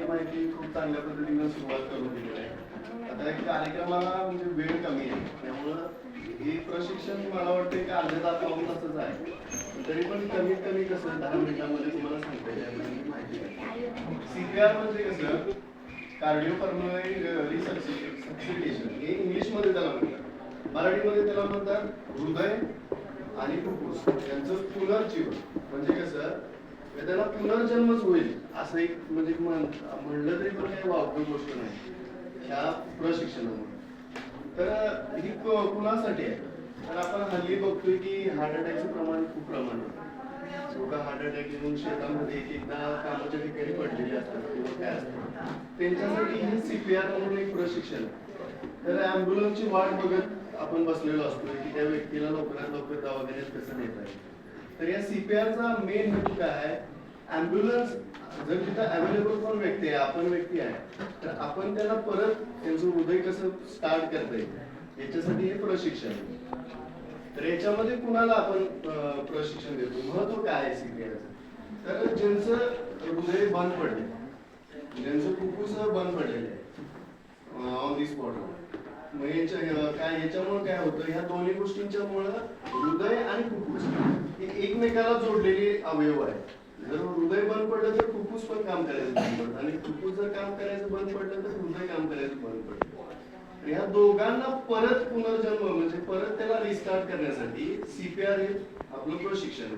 ही माहिती खूप चांगल्या पद्धतीने सुरुवात करून दिलेली आहे. आता एक कार्यक्रमाला म्हणजे वेळ कमी आहे, त्यामुळं हे प्रशिक्षण मला वाटतं की अर्ध्या तासाहून तसंच आहे. तरी पण कमीत कमी कसं 10 मिनिटांमध्ये तुम्हाला सांगता येईल याबद्दल माहिती आहे. CPR म्हणजे कसं कार्डिओपल्मोनरी रिससिटेशन हे इंग्लिशमध्ये त्याला म्हणतात. मराठीमध्ये त्याला म्हणतात हृदय आणि फुफ्फुस यांचं पुनर्जीवन. म्हणजे कसं त्याला पुनर्जन्मच होईल असं एक म्हणजे म्हणलं तरी पण काही वावग गोष्ट नाही ह्या प्रशिक्षणामुळे. तर ही कुणासाठी आहे तर आपण हल्ली बघतोय की हार्ट अटॅकचं प्रमाण खूप प्रमाण आहे. लोक हार्ट अटॅक येऊन शेतामध्ये एकदा कामाच्या ठिकाणी पडलेले असतात किंवा काय असतात, त्यांच्यासाठी हे CPR म्हणून एक प्रशिक्षण आहे. तर ॲम्ब्युलन्सची वाट बघत आपण बसलेलो असतो की त्या व्यक्तीला लवकरात लवकर दवाखान्यात कसं नेता येईल. तर या CPRचा मेन हेतू काय आहे, ॲम्ब्युलन्स जर तिथं अवेलेबल कोण व्यक्ती आहे, आपण व्यक्ती आहे, तर आपण त्याला परत त्यांचं हृदय कसं स्टार्ट करता येईल याच्यासाठी हे प्रशिक्षण आहे. तर याच्यामध्ये कुणाला आपण प्रशिक्षण देतो, महत्व काय आहे CPRचं. तर ज्यांचं हृदय बंद पडले, ज्यांचं फुफ्फुस बंद पडलेले आहे ऑन दी स्पॉट, मग याच्यामुळे काय होतं, ह्या दोन्ही गोष्टींच्यामुळं हृदय आणि फुफ्फुस हे एकमेकाला जोडलेले अवयव आहेत. जर हृदय बंद पडलं तर फुफ्फुस पण काम करायचं बंद पडतं आणि फुफ्फुस जर काम करायचं बंद पडलं तर हृदय काम करायचं बंद पडतं. ह्या दोघांना परत पुनर्जन्म म्हणजे परत त्याला रिस्टार्ट करण्यासाठी CPR हे आपलं प्रशिक्षण आहे.